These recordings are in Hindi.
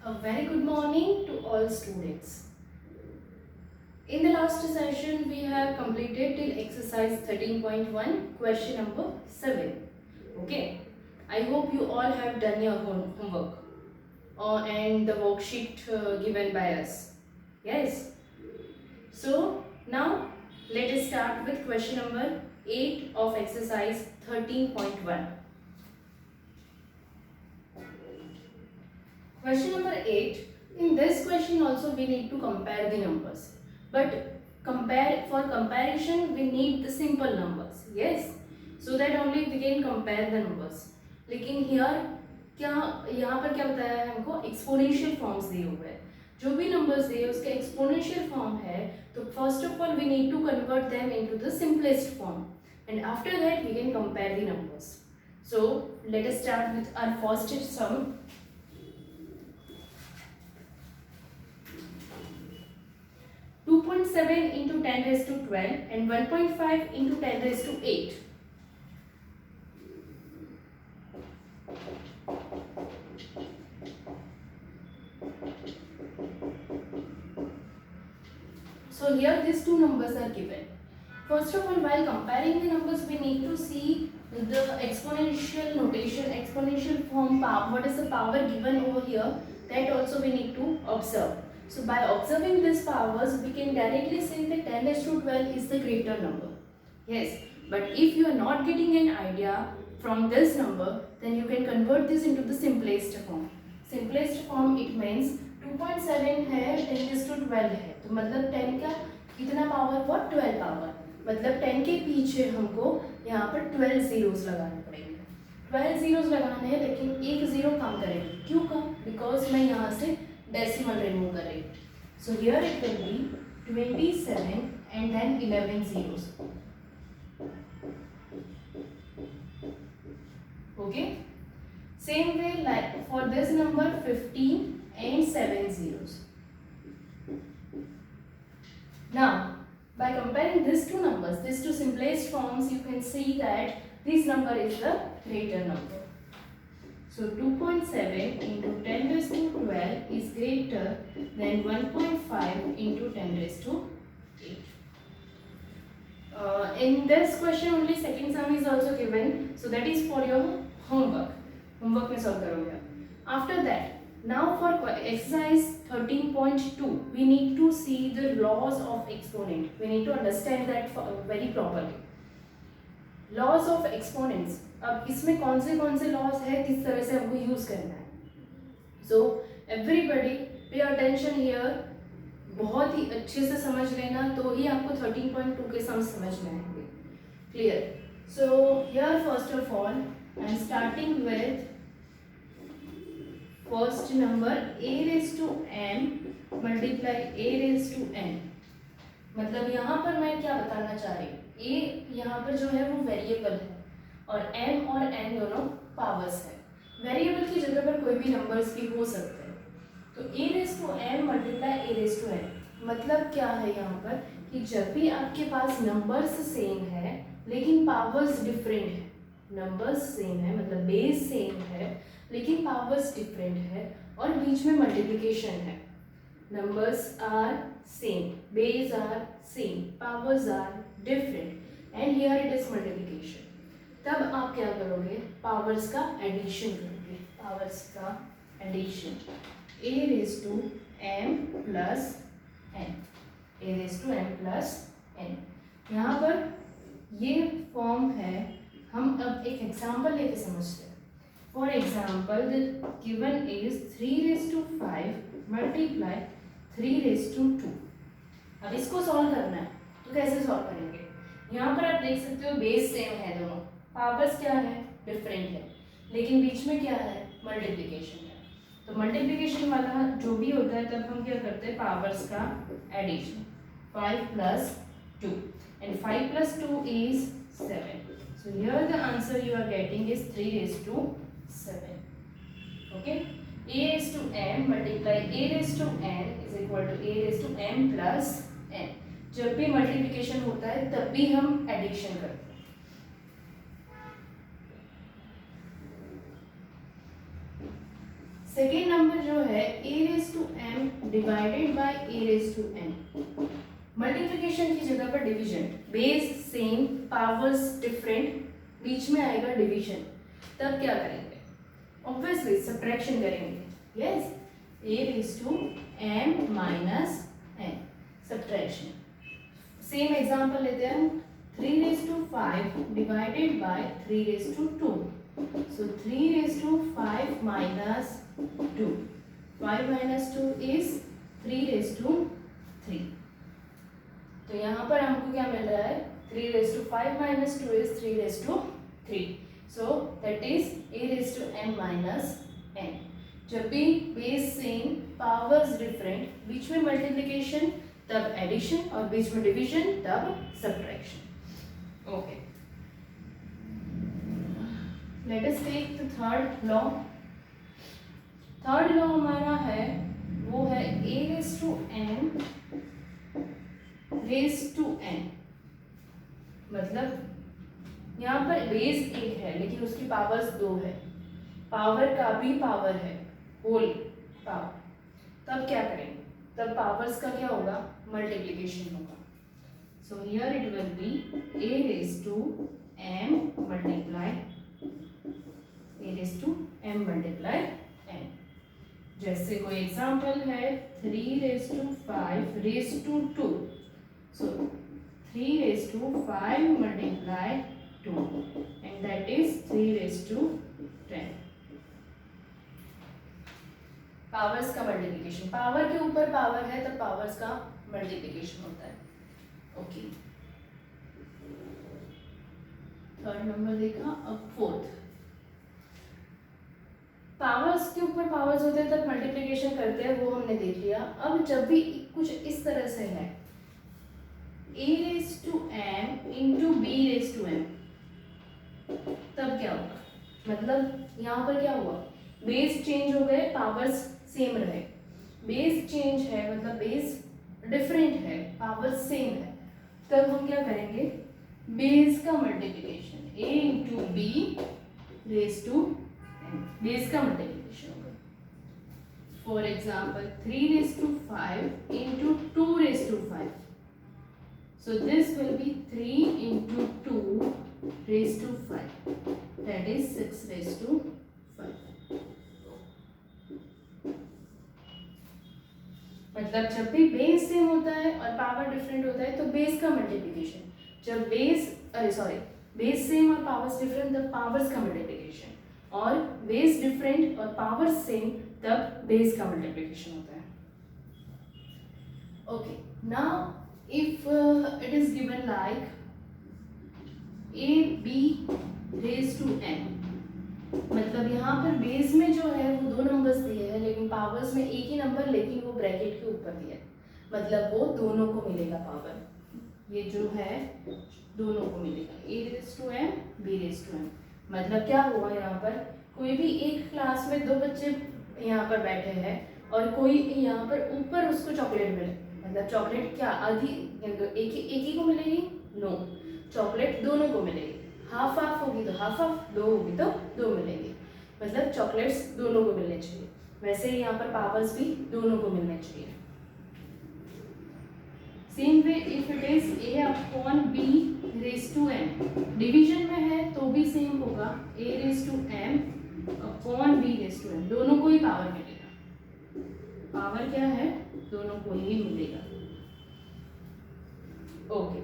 A very good morning to all students. In the last session, we have completed till exercise 13.1, question number 7. Okay. I hope you all have done your homework and the worksheet given by us. Yes. So, now let us start with question number 8 of exercise 13.1. Question number 8. In this question also we need to compare the numbers. But for comparison we need the simple numbers. Yes. So that only we can compare the numbers. लेकिन यहाँ पर क्या बताया है हमको एक्सपोनेंशियल फॉर्म्स दिए हुए हैं. जो भी नंबर्स दिए उसके एक्सपोनेंशियल फॉर्म है तो first of all we need to convert them into the simplest form and after that we can compare the numbers. So let us start with our first sum. 2.7 into 10 raised to 12 and 1.5 into 10 raised to 8. So here these two numbers are given. First of all, while comparing the numbers, we need to see the exponential notation, exponential form, what is the power given over here, that also we need to observe. So by observing these powers, we can directly say that 10 raised to 12 is the greater number. Yes, but if you are not getting an idea from this number, then you can convert this into the simplest form. Simplest form it means 2.7 है 10 raised to 12 है, तो मतलब 10 का कितना पावर हुआ 12 पावर, मतलब 10 के पीछे हमको यहाँ पर 12 जीरोस लगाने पड़ेंगे. 12 जीरोस लगाने हैं लेकिन एक जीरो कम करेंगे. क्यों कम? बिकॉज मैं यहाँ से डेसिमल रिमूव कर रही हूँ. So here it will be 27 and then 11 zeros. Okay. Same way like for this number 15 and 7 zeros. Now by comparing these two numbers, these two simplest forms, you can see that this number is the greater number. So 2.7 into 10 raised to 12 is greater than 1.5 into 10 raised to 8. In this question only second sum is also given, so that is for your homework. Homework में solve करोगे. After that, now for exercise 13.2, we need to see the laws of exponent. We need to understand that very properly. Laws of exponents. अब इसमें कौन से laws है, किस तरह से हमको यूज करना है. So everybody pay attention here. बहुत ही अच्छे से समझ लेना तो ही आपको 13.2 के सम समझ में आएंगे. Clear? So here first of all I am starting with first number a raised to m multiply a raised to n. मतलब यहाँ पर मैं क्या बताना चाह रही हूँ, a यहाँ पर जो है वो वेरिएबल है और m और n दोनों पावर्स है. वेरिएबल की जगह पर कोई भी नंबर्स भी हो सकते हैं. तो a raised to m multiply a raised to n मतलब क्या है यहाँ पर कि जब भी आपके पास नंबर्स सेम है लेकिन पावर्स डिफरेंट है. नंबर्स सेम है मतलब बेस सेम है लेकिन पावर्स डिफरेंट है और बीच में मल्टीप्लिकेशन है. Numbers are same, base are same, powers are different and here it is multiplication. तब आप क्या करोगे, पावर्स का एडिशन करोगे. पावर्स का addition a raised to m plus n, a raised to m plus n. यहाँ पर ये फॉर्म है. हम अब एक एग्जांपल लेके समझते हैं. For example the given is 3 raised to 5 multiply 3 raised to 2. अब इसको सॉल्व करना है तो कैसे सॉल्व करेंगे. यहाँ पर आप देख सकते हो बेस सेम है दोनों, पावर्स क्या है डिफरेंट है लेकिन बीच में क्या है मल्टीप्लिकेशन है. तो मल्टीप्लिकेशन वाला जो भी होता है तब हम क्या करते हैं पावर्स का addition. 5 plus 2 and 5 plus 2 is 7. So here the answer you are getting is 3 raised to 7. Okay. A raised to m multiply a raised to n is equal to a raised to m plus n. जब भी मल्टीप्लिकेशन होता है तब भी हम एडिशन करते हैं. सेकेंड नंबर जो है a⁻m divided by a⁻n। Multiplication की जगह पर division, base same powers different, बीच में आएगा डिवीजन, तब क्या करेंगे? ऑब्वियसली सब्ट्रैक्शन करेंगे। Yes, a⁻m minus n, subtraction. Same example लेते हैं हम, 3/5 divided by 3/2, so 3/5 minus 2, 5 minus 2 is 3/3। तो यहाँ पर हमको क्या मिल रहा है? 3/5 minus 2 is 3/3, so that is a⁻m minus n। जब भी बेस सेम पावर्स डिफरेंट, बीच में मल्टीप्लिकेशन तब एडिशन और बीच में डिवीजन तब subtraction. Okay, let us take the third law. Third law हमारा है वो है a⁻m raised to n। मतलब यहाँ पर बेस एक है लेकिन उसकी पावर्स 2 है, पावर का भी पावर है, होल पावर, तब क्या करेंगे? तब पावर्स का क्या होगा? मल्टीप्लिकेशन होगा। So here it will be a⁻m multiply n। जैसे कोई एग्जांपल है 3/5/2, so 3/5 multiply 2 and that is 3/10। Powers का मल्टीप्लिकेशन, पावर के ऊपर पावर है तब पावर्स का मल्टीप्लिकेशन होता है। ओके, थर्ड नंबर देखा। अब फोर्थ, पावर्स के ऊपर पावर्स होते हैं तब मल्टीप्लिकेशन करते हैं, वो हमने देख लिया। अब जब भी कुछ इस तरह से है a⁻m into b⁻m, तब क्या होगा? मतलब यहाँ पर क्या हुआ? बेस चेंज हो गए, पावर्स सेम रहे। बेस चेंज है मतलब बेस डिफरेंट है, पावर्स सेम है, तब हम क्या करेंगे? बेस का multiplication, a into b⁻n, base का मल्टीप्लिकेशन होगा। For example 3/5 into 2/5, so this will be 3 into 2/5, that is 6/5। मतलब जब भी बेस सेम होता है और पावर डिफरेंट होता है तो बेस का मल्टीप्लिकेशन, जब बेस सेम और पावर्स डिफरेंट तब पावर्स का मल्टीप्लिकेशन, और बेस डिफरेंट और पावर्स सेम तब बेस का मल्टीप्लिकेशन होता है। Okay, now if it is given like ab⁻n, मतलब यहाँ पर बेस में जो है वो 2 नंबर्स दिए हैं लेकिन पावर्स में एक ही नंबर, लेकिन वो ब्रैकेट के ऊपर दिया है, मतलब वो दोनों को मिलेगा पावर, ये जो है दोनों को मिलेगा a⁻m b⁻m। मतलब क्या हुआ? यहाँ पर कोई भी एक क्लास में 2 बच्चे यहाँ पर बैठे हैं और कोई यहाँ पर ऊपर उसको चॉकलेट मिले, मतलब चॉकलेट क्या आधी एक ही को मिलेगी? नो, चॉकलेट दोनों को मिलेगी। हाफ हाफ होगी तो हाफ हाफ, 2 होगी तो 2 मिलेगी, मतलब चॉकलेट्स दोनों को मिलने चाहिए। वैसे ही यहाँ पर पावर्स भी दोनों को मिलने चाहिए। Same way if it is a/b⁻n, division में है तो भी सेम होगा, a⁻m अपॉन b⁻n, दोनों को ही पावर मिलेगा। पावर क्या है? दोनों को ही मिलेगा। Okay,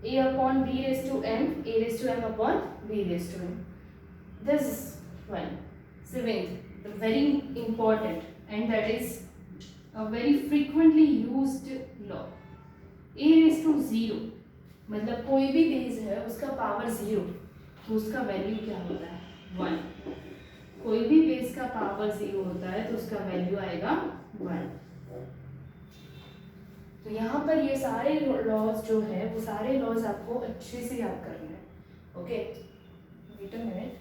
a/b⁻m, a⁻m upon b⁻m। This one, seventh, the very important and that is a very frequently used law, a⁻0, मतलब कोई भी बेस है उसका पावर 0 तो उसका वैल्यू क्या होता है? 1। कोई भी बेस का पावर 0 होता है तो उसका वैल्यू आएगा 1। तो यहाँ पर ये सारे लॉज जो है वो सारे लॉज आपको अच्छे से याद करना है। Okay, wait a minute.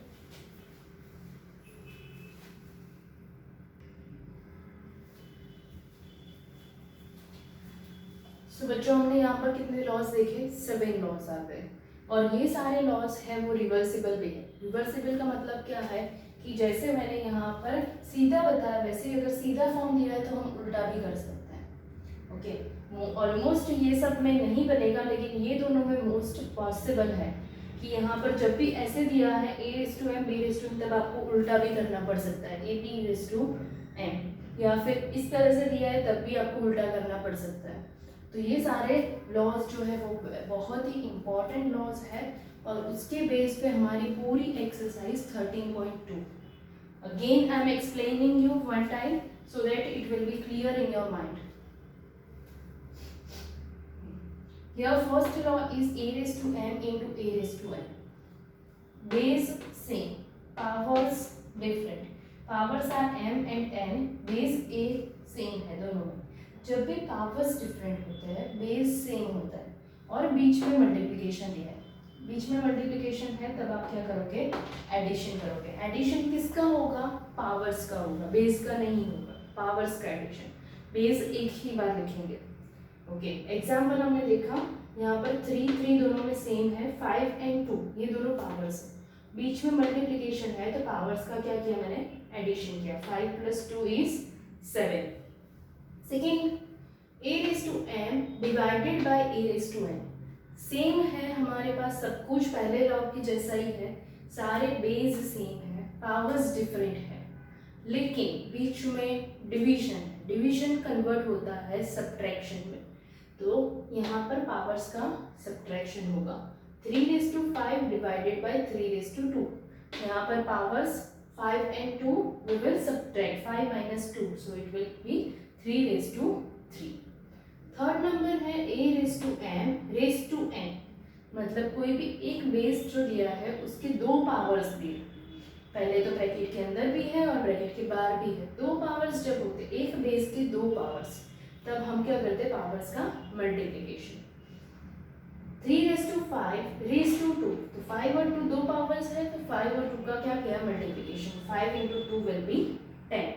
So बच्चों, हमने यहाँ पर कितने लॉज देखे? 7 लॉज आ गए, और ये सारे लॉज हैं वो रिवर्सिबल भी है। रिवर्सिबल का मतलब क्या है कि जैसे मैंने यहाँ पर सीधा बताया वैसे अगर सीधा फॉर्म दिया है तो हम उल्टा भी कर सकते हैं। ओके, ऑलमोस्ट ये सब में नहीं बनेगा, लेकिन ये दोनों में मोस्ट पॉसिबल है कि यहाँ पर जब भी ऐसे दिया है a/m b/m, तब आपको उल्टा भी करना पड़ सकता है ab/m, या फिर इस तरह से दिया है तब भी आपको उल्टा करना पड़ सकता है। तो ये सारे लॉज जो है वो बहुत ही इम्पॉर्टेंट लॉज है, और उसके बेस पे हमारी पूरी exercise 13.2। Again I am explaining you one time so that it will be clear in your mind. Here first law is a/m into a/n. Base same, powers different. Powers are m and n, base a same है दोनों में। जब भी पावर्स डिफरेंट होते हैं बेस सेम होता है और बीच में मल्टीप्लिकेशन दिया है, बीच में मल्टीप्लिकेशन है, तब आप क्या करोगे, एडिशन करोगे। एडिशन किसका होगा, पावर्स का होगा, बेस का नहीं होगा, पावर्स का एडिशन। बेस एक ही बार लिखेंगे। ओके, एग्जाम्पल हमने देखा यहाँ पर 3 दोनों में सेम है, 5 and 2 ये दोनों पावर्स है, बीच में मल्टीप्लिकेशन है तो पावर्स का क्या किया मैंने, एडिशन किया। 5 + 2 = 7। Second, a/m divided by a/n। Same है हमारे पास सब कुछ पहले लॉ की जैसा ही है, सारे बेस सेम है, पावर्स डिफरेंट है, लेकिन बीच में डिवीजन, डिवीजन कन्वर्ट होता है सब्ट्रैक्शन में, तो यहाँ पर पावर्स का सब्ट्रैक्शन होगा। 3/5 डिवाइडेड बाय 3/2। यहाँ पर powers 5 and 2 we will subtract 5 - 2, so it will be 3/3। Third number है a/m/n, मतलब कोई भी एक बेस जो दिया है उसके दो पावर्स दिए, पहले तो ब्रैकेट के अंदर भी है और ब्रैकेट के बाहर भी है। दो पावर्स जब होते एक बेस के दो पावर्स, तब हम क्या करते हैं, पावर्स का मल्टीप्लिकेशन। 3/5/2, तो 5 और 2 दो पावर्स है, तो 5 और 2 का क्या किया, multiplication. 5 × 2 will be 10।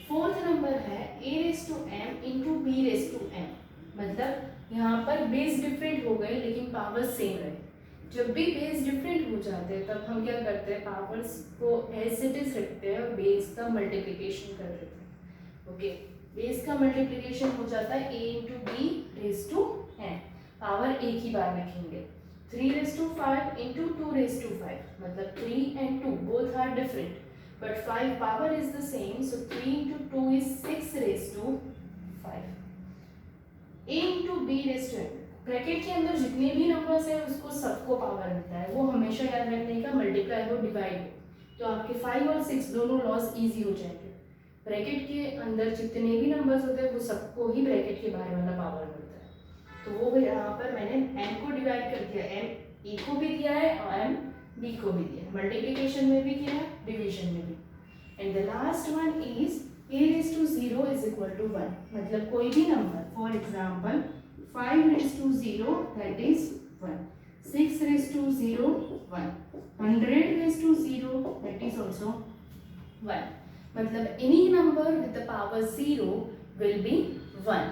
Fourth number है a/m into b/m, मतलब यहाँ पर बेस डिफरेंट हो गए लेकिन पावर्स सेम रहे। जब भी बेस डिफरेंट हो जाते हैं तब हम क्या करते हैं, पावर्स को एज इट इज रखते हैं और बेस का मल्टीप्लिकेशन कर देते हैं। ओके, बेस का मल्टीप्लिकेशन हो जाता है a into b/m, पावर एक ही बार लिखेंगे। 3/5 into 2/5, मतलब 3 and 2 both are different but 5 power is the same, so 3 into 2 is 6/5। a into b/m, bracket के अंदर जितने भी नंबर्स हैं उसको सबको पावर मिलता है, वो हमेशा याद रखने का, मल्टीप्लाई हो डिवाइड हो, तो आपके 5 और 6 दोनों लॉस इजी हो जाएंगे। ब्रैकेट के अंदर जितने भी नंबर्स होते हैं वो सबको ही ब्रैकेट के बाहर वाला पावर मिलता है, तो वो यहाँ पर मैंने m को डिवाइड कर दिया, m a को भी दिया है और m b को भी दिया, मल्टीप्लिकेशन में भी किया, डिवीजन में भी। And the last one is a/0 = 1, मतलब कोई भी number, for example 5/0 that is 1, 6/0 1, 100/0 that is also 1, मतलब any number with the power 0 will be 1।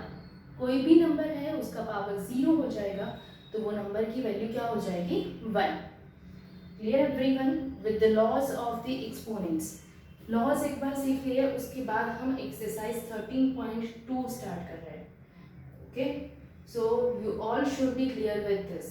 कोई भी नंबर है उसका पावर 0 हो जाएगा तो वो नंबर की वैल्यू क्या हो जाएगी, 1। Clear everyone with the laws of the exponents. Laws एक बार सीख लिए, उसके बाद हम एक्सरसाइज 13.2 स्टार्ट कर रहे हैं। Okay, so you all should be clear with this.